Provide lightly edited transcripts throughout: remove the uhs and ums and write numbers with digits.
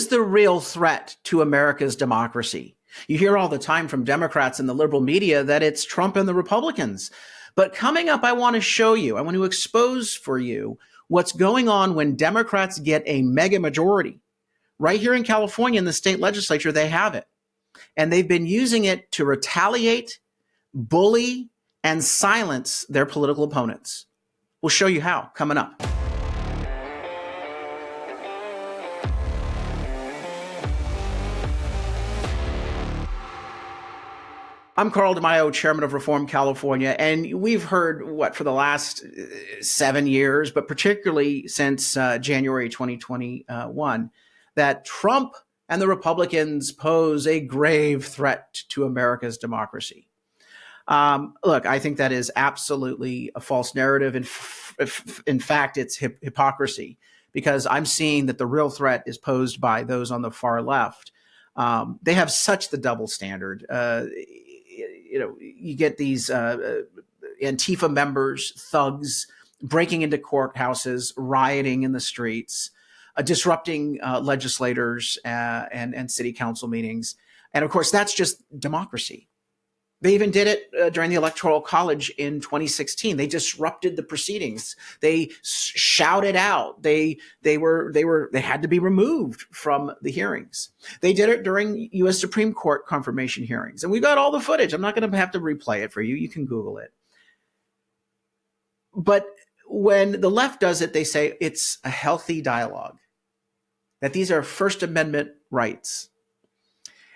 is the real threat to America's democracy? You hear all the time from Democrats and the liberal media that it's Trump and the Republicans. But coming up, I want to expose for you what's going on when Democrats get a mega majority. Right here in California, in the state legislature, they have it. And they've been using it to retaliate, bully, and silence their political opponents. We'll show you how coming up. I'm Carl DeMaio, chairman of Reform California, and we've heard for the last 7 years, but particularly since January 2021, that Trump and the Republicans pose a grave threat to America's democracy. Look, I think that is absolutely a false narrative. In fact, it's hypocrisy, because I'm seeing that the real threat is posed by those on the far left. They have such the double standard. You get these Antifa members, thugs, breaking into courthouses, rioting in the streets, disrupting legislators and city council meetings. And of course, that's just democracy. They even did it during the Electoral College in 2016. They disrupted the proceedings. They shouted out. They had to be removed from the hearings. They did it during U.S. Supreme Court confirmation hearings. And we got all the footage. I'm not going to have to replay it for you. You can Google it. But when the left does it, they say it's a healthy dialogue, that these are First Amendment rights.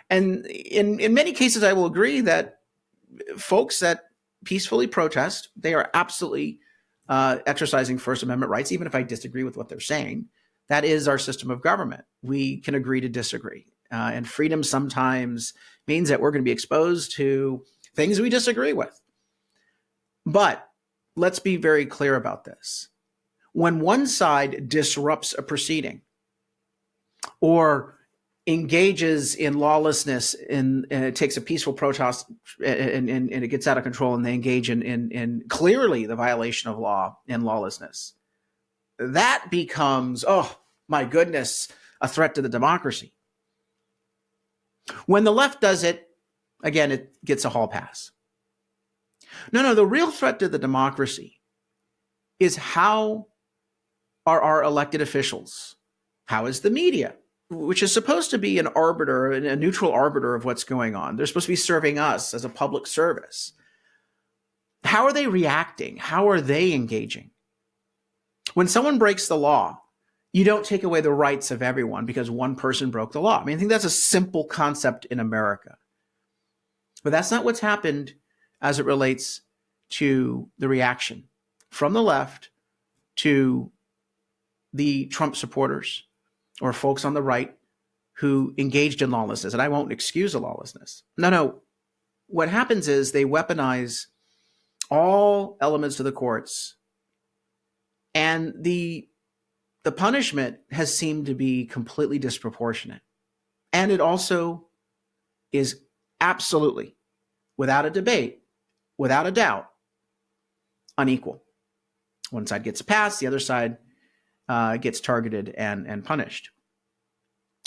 And in many cases, I will agree that folks that peacefully protest, they are absolutely exercising First Amendment rights, even if I disagree with what they're saying. That is our system of government. We can agree to disagree. And freedom sometimes means that we're going to be exposed to things we disagree with. But let's be very clear about this. When one side disrupts a proceeding or engages in lawlessness and it takes a peaceful protest and it gets out of control, and they engage in clearly the violation of law and lawlessness, that becomes, oh my goodness, a threat to the democracy. When the left does it, again, it gets a hall pass. No, the real threat to the democracy is how are our elected officials? How is the media, which is supposed to be an arbiter, a neutral arbiter of what's going on? They're supposed to be serving us as a public service. How are they reacting? How are they engaging? When someone breaks the law, you don't take away the rights of everyone because one person broke the law. I think that's a simple concept in America. But that's not what's happened as it relates to the reaction from the left to the Trump supporters or folks on the right who engaged in lawlessness. And I won't excuse the lawlessness. No. What happens is they weaponize all elements of the courts, and the punishment has seemed to be completely disproportionate. And it also is absolutely, without a debate, without a doubt, unequal. One side gets a pass, the other side gets targeted and punished.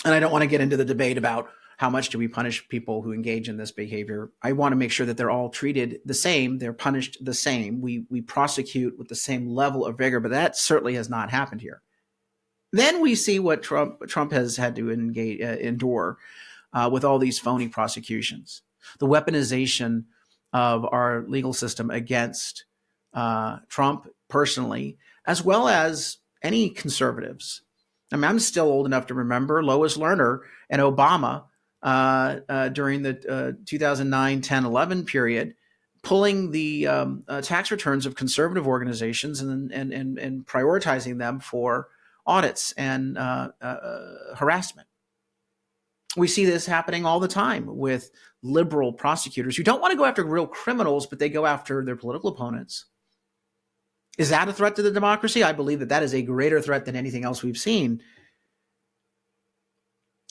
And I don't want to get into the debate about how much do we punish people who engage in this behavior. I want to make sure that they're all treated the same. They're punished the same. We prosecute with the same level of vigor, but that certainly has not happened here. Then we see what Trump has had to endure with all these phony prosecutions, the weaponization of our legal system against Trump personally, as well as any conservatives. I'm still old enough to remember Lois Lerner and Obama during the 2009, 10, 11 period, pulling the tax returns of conservative organizations and prioritizing them for audits and harassment. We see this happening all the time with liberal prosecutors who don't want to go after real criminals, but they go after their political opponents. Is that a threat to the democracy? I believe that is a greater threat than anything else we've seen,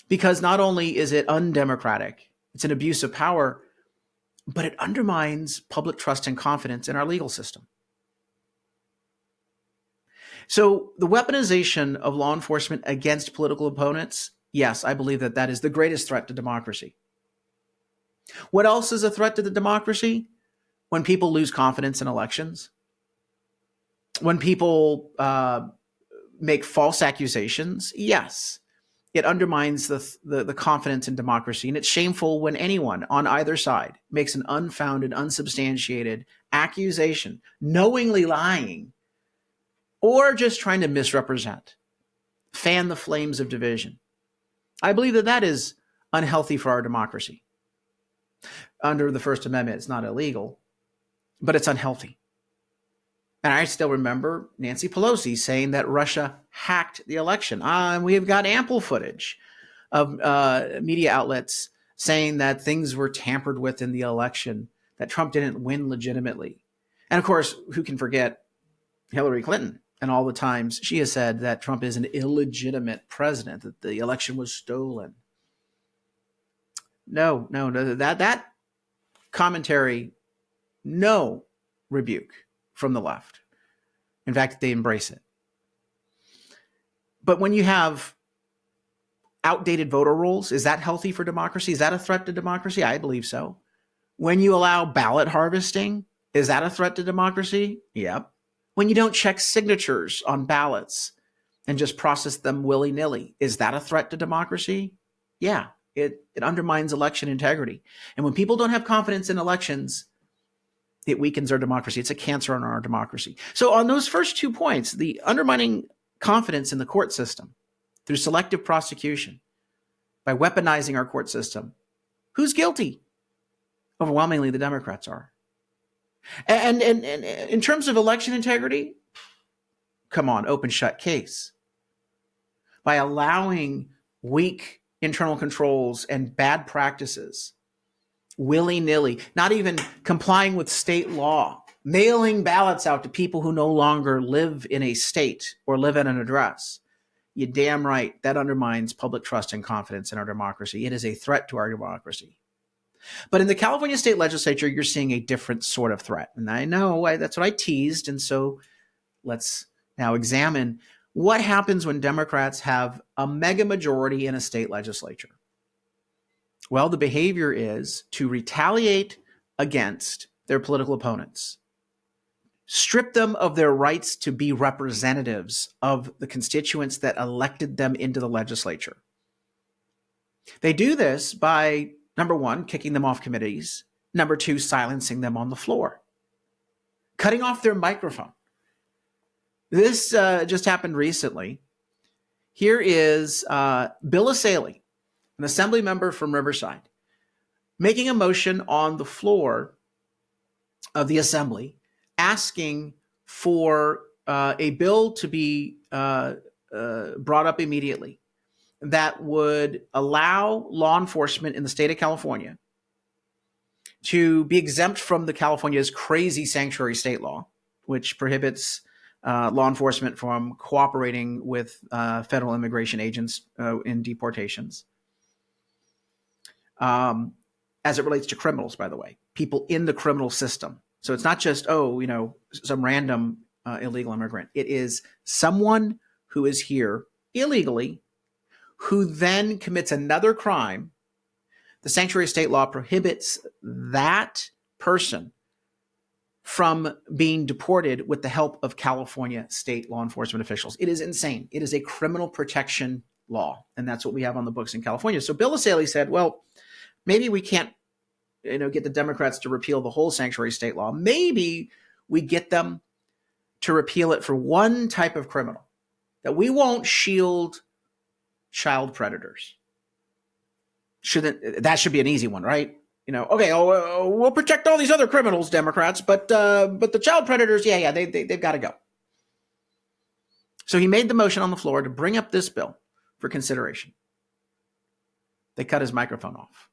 because not only is it undemocratic, it's an abuse of power, but it undermines public trust and confidence in our legal system. So the weaponization of law enforcement against political opponents Yes, I believe that that is the greatest threat to democracy. What else is a threat to the democracy? When people lose confidence in elections, when people make false accusations, yes, it undermines the confidence in democracy. And it's shameful when anyone on either side makes an unfounded, unsubstantiated accusation, knowingly lying, or just trying to misrepresent, fan the flames of division. I believe that that is unhealthy for our democracy. Under the First Amendment, it's not illegal, but it's unhealthy. And I still remember Nancy Pelosi saying that Russia hacked the election. And we have got ample footage of media outlets saying that things were tampered with in the election, that Trump didn't win legitimately. And of course, who can forget Hillary Clinton and all the times she has said that Trump is an illegitimate president, that the election was stolen. No, that commentary, no rebuke from the left. In fact, they embrace it. But when you have outdated voter rolls, is that healthy for democracy? Is that a threat to democracy? I believe so. When you allow ballot harvesting, is that a threat to democracy? Yep. When you don't check signatures on ballots and just process them willy-nilly, is that a threat to democracy? Yeah, it undermines election integrity. And when people don't have confidence in elections, it weakens our democracy. It's a cancer on our democracy. So on those first 2 points, the undermining confidence in the court system through selective prosecution, by weaponizing our court system, who's guilty? Overwhelmingly, the Democrats are. And in terms of election integrity, come on, open shut case. By allowing weak internal controls and bad practices, willy-nilly, not even complying with state law, mailing ballots out to people who no longer live in a state or live at an address, you're damn right, that undermines public trust and confidence in our democracy. It is a threat to our democracy. But in the California state legislature, you're seeing a different sort of threat. And I know that's what I teased. And so let's now examine what happens when Democrats have a mega majority in a state legislature. Well, the behavior is to retaliate against their political opponents, strip them of their rights to be representatives of the constituents that elected them into the legislature. They do this by, number one, kicking them off committees. Number two, silencing them on the floor, cutting off their microphone. This just happened recently. Here is Bill Asaley, an assembly member from Riverside, making a motion on the floor of the assembly, asking for a bill to be brought up immediately that would allow law enforcement in the state of California to be exempt from the California's crazy sanctuary state law, which prohibits law enforcement from cooperating with federal immigration agents in deportations. As it relates to criminals, by the way, people in the criminal system. So it's not just, some random illegal immigrant. It is someone who is here illegally, who then commits another crime. The sanctuary state law prohibits that person from being deported with the help of California state law enforcement officials. It is insane. It is a criminal protection law, and that's what we have on the books in California. So Bill Asaley said, well, maybe we can't get the Democrats to repeal the whole sanctuary state law. Maybe we get them to repeal it for one type of criminal, that we won't shield child predators. That should be an easy one, right? We'll protect all these other criminals, Democrats, but the child predators, they've got to go. So he made the motion on the floor to bring up this bill for consideration. They cut his microphone off.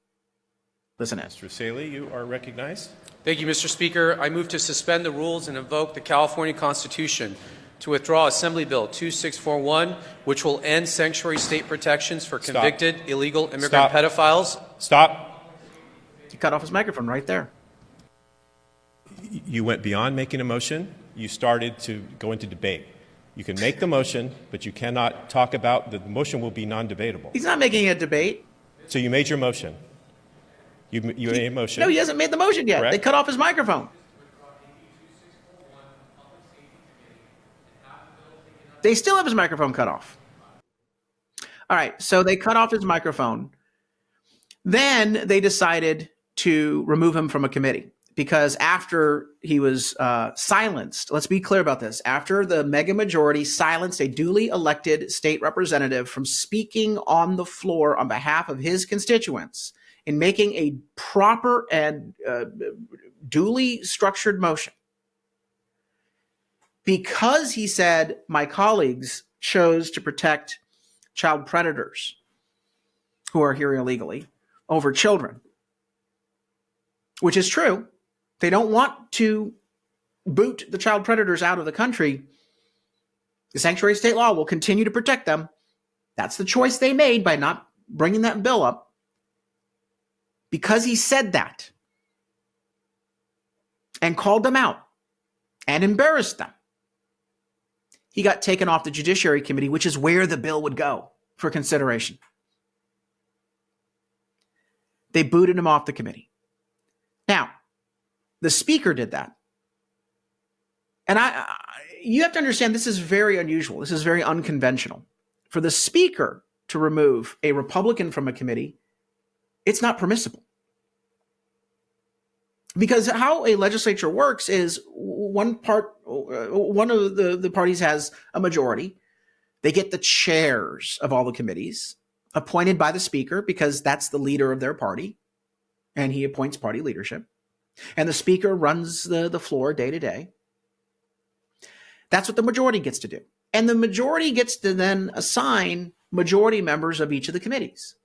Listen in. Mr. Asaley, you are recognized. Thank you, Mr. Speaker. I move to suspend the rules and invoke the California Constitution to withdraw Assembly Bill 2641, which will end sanctuary state protections for convicted illegal immigrant pedophiles. Stop. He cut off his microphone right there. You went beyond making a motion. You started to go into debate. You can make the motion, but you cannot talk about the motion will be non-debatable. He's not making a debate. So you made your motion. You made a motion. No, he hasn't made the motion yet. Correct. They cut off his microphone. They still have his microphone cut off. All right, so they cut off his microphone. Then they decided to remove him from a committee because after he was silenced, let's be clear about this, after the mega majority silenced a duly elected state representative from speaking on the floor on behalf of his constituents in making a proper and duly structured motion, because he said my colleagues chose to protect child predators who are here illegally over children, which is true. They don't want to boot the child predators out of the country. The sanctuary state law will continue to protect them. That's the choice they made by not bringing that bill up. Because he said that and called them out and embarrassed them, he got taken off the Judiciary Committee, which is where the bill would go for consideration. They booted him off the committee. Now, the Speaker did that. And you have to understand, this is very unusual. This is very unconventional. For the Speaker to remove a Republican from a committee, it's not permissible. Because how a legislature works is one of the parties has a majority. They get the chairs of all the committees appointed by the Speaker because that's the leader of their party, and he appoints party leadership. And the Speaker runs the floor day to day. That's what the majority gets to do. And the majority gets to then assign majority members of each of the committees.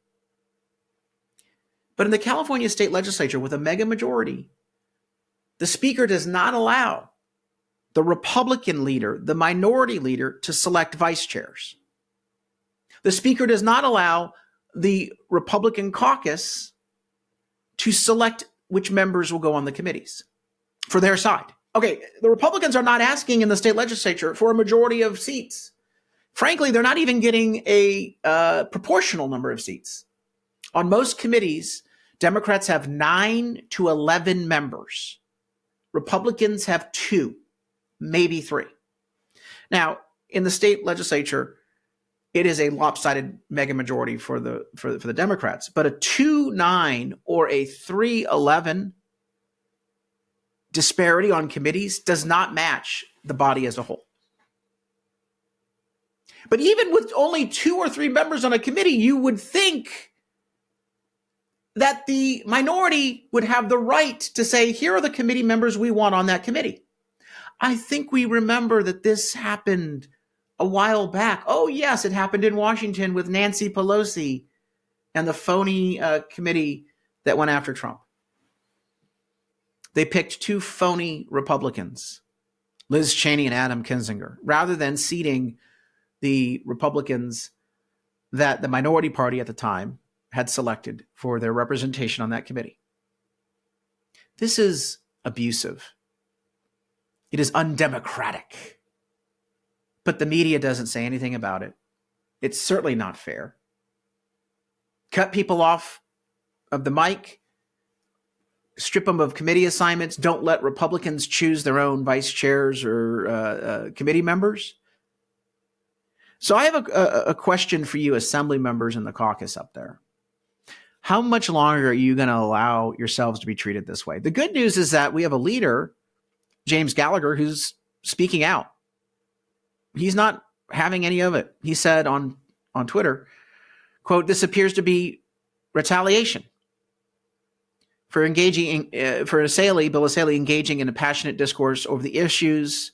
But in the California state legislature with a mega majority, the Speaker does not allow the Republican leader, the minority leader, to select vice chairs. The Speaker does not allow the Republican caucus to select which members will go on the committees for their side. Okay, the Republicans are not asking in the state legislature for a majority of seats. Frankly, they're not even getting a proportional number of seats. On most committees, Democrats have 9 to 11 members. Republicans have 2, maybe 3. Now, in the state legislature, it is a lopsided mega majority for the Democrats, but a 2-9 or a 3-11 disparity on committees does not match the body as a whole. But even with only 2 or 3 members on a committee, you would think that the minority would have the right to say, here are the committee members we want on that committee. I think we remember that this happened a while back. Oh, yes, it happened in Washington with Nancy Pelosi and the phony committee that went after Trump. They picked 2 phony Republicans, Liz Cheney and Adam Kinzinger, rather than seating the Republicans that the minority party at the time had selected for their representation on that committee. This is abusive. It is undemocratic. But the media doesn't say anything about it. It's certainly not fair. Cut people off of the mic, strip them of committee assignments, don't let Republicans choose their own vice chairs or committee members. So I have a question for you, assembly members in the caucus up there. How much longer are you going to allow yourselves to be treated this way? The good news is that we have a leader, James Gallagher, who's speaking out. He's not having any of it. He said on Twitter, quote, "This appears to be retaliation for engaging for Bill Assaili engaging in a passionate discourse over the issues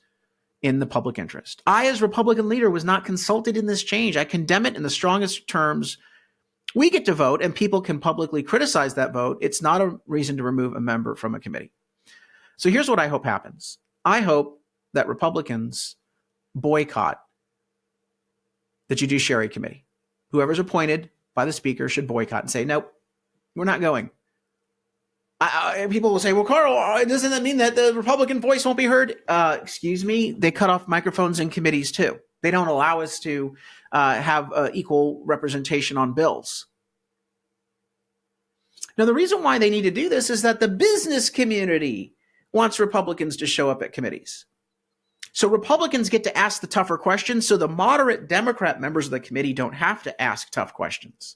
in the public interest. I, as Republican leader, was not consulted in this change. I condemn it in the strongest terms. We get to vote, and people can publicly criticize that vote. It's not a reason to remove a member from a committee." So here's what I hope happens. I hope that Republicans boycott the Judiciary Committee. Whoever's appointed by the Speaker should boycott and say, nope, we're not going. People will say, well, Carl, doesn't that mean that the Republican voice won't be heard? Excuse me, they cut off microphones in committees too. They don't allow us to have equal representation on bills. Now, the reason why they need to do this is that the business community wants Republicans to show up at committees. So Republicans get to ask the tougher questions, so the moderate Democrat members of the committee don't have to ask tough questions.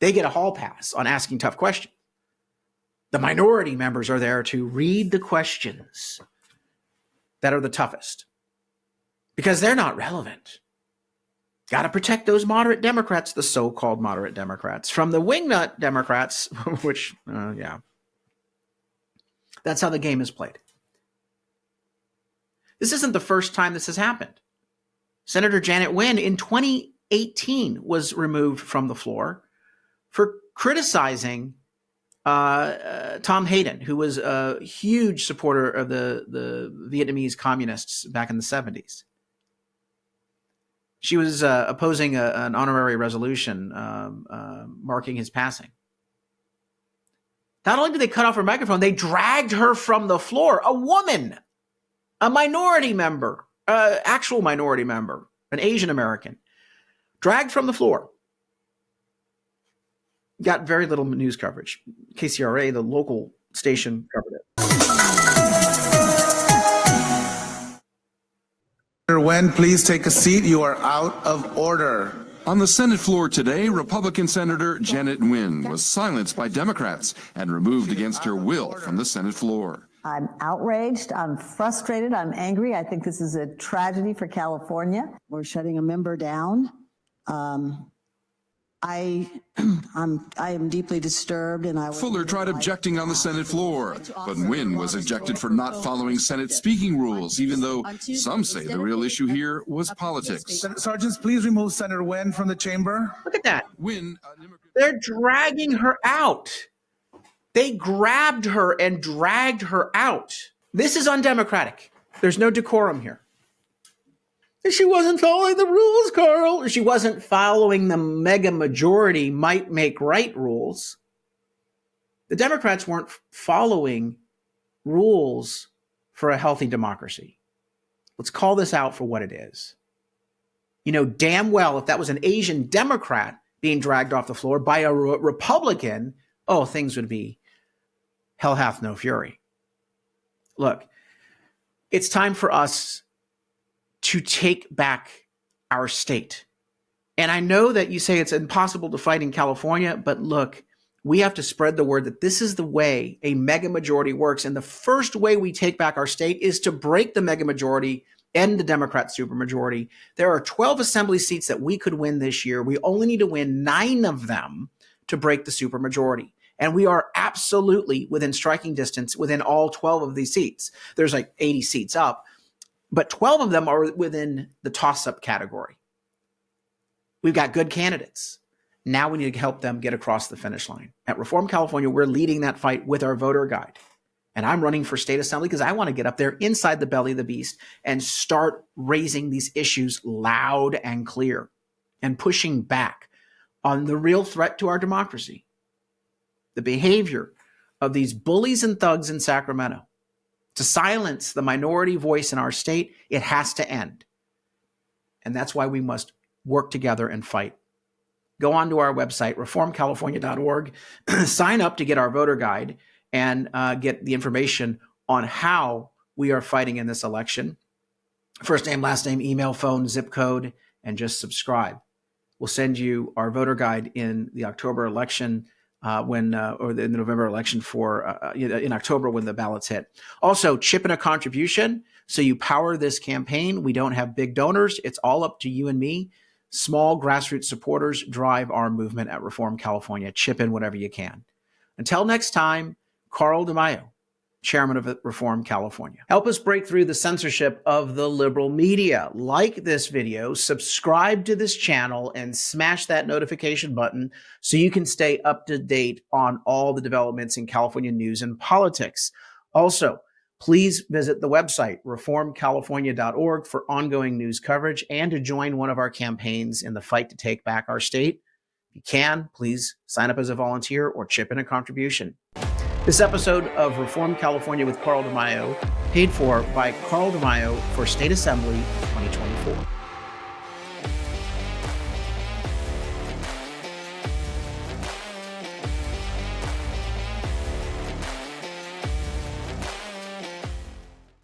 They get a hall pass on asking tough questions. The minority members are there to read the questions that are the toughest because they're not relevant. Got to protect those moderate Democrats, the so-called moderate Democrats, from the wingnut Democrats, which, that's how the game is played. This isn't the first time this has happened. Senator Janet Wynn in 2018 was removed from the floor for criticizing Tom Hayden, who was a huge supporter of the Vietnamese communists back in the 70s. She was opposing an honorary resolution marking his passing. Not only did they cut off her microphone, they dragged her from the floor. A woman, a minority member, actual minority member, an Asian American, dragged from the floor. Got very little news coverage. KCRA, the local station, covered it. Senator Wen, please take a seat. You are out of order. On the Senate floor today, Republican Senator Janet Wynn was silenced by Democrats and removed against her will from the Senate floor. I'm outraged. I'm frustrated. I'm angry. I think this is a tragedy for California. We're shutting a member down. I am deeply disturbed, and Fuller tried objecting on the Senate floor, but Wynn was ejected for not following Senate speaking rules, even though some say the real issue here was politics. Sergeants, please remove Senator Wen from the chamber. Look at that. Wynn, They're dragging her out. They grabbed her and dragged her out. This is undemocratic. There's no decorum here. She wasn't following the rules, Carl. She wasn't following the mega majority might make right rules. The Democrats weren't following rules for a healthy democracy. Let's call this out for what it is. You know damn well if that was an Asian Democrat being dragged off the floor by a Republican, oh, things would be hell hath no fury. Look, it's time for us to take back our state. And I know that you say it's impossible to fight in California, but look, we have to spread the word that this is the way a mega majority works. And the first way we take back our state is to break the mega majority and the Democrat supermajority. There are 12 assembly seats that we could win this year. We only need to win 9 of them to break the supermajority. And we are absolutely within striking distance within all 12 of these seats. There's like 80 seats up, but 12 of them are within the toss-up category. We've got good candidates. Now we need to help them get across the finish line. At Reform California, we're leading that fight with our voter guide. And I'm running for state assembly because I want to get up there inside the belly of the beast and start raising these issues loud and clear and pushing back on the real threat to our democracy. The behavior of these bullies and thugs in Sacramento to silence the minority voice in our state, it has to end. And that's why we must work together and fight. Go on to our website, reformcalifornia.org, sign up to get our voter guide and get the information on how we are fighting in this election. First name, last name, email, phone, zip code, and just subscribe. We'll send you our voter guide in the October election or the November election in October when the ballots hit. Also, chip in a contribution so you power this campaign. We don't have big donors. It's all up to you and me. Small grassroots supporters drive our movement at Reform California. Chip in whatever you can. Until next time, Carl DeMaio, chairman of Reform California. Help us break through the censorship of the liberal media. Like this video, subscribe to this channel, and smash that notification button so you can stay up to date on all the developments in California news and politics. Also, please visit the website, reformcalifornia.org, for ongoing news coverage and to join one of our campaigns in the fight to take back our state. If you can, please sign up as a volunteer or chip in a contribution. This episode of Reform California with Carl DeMaio, paid for by Carl DeMaio for State Assembly 2024.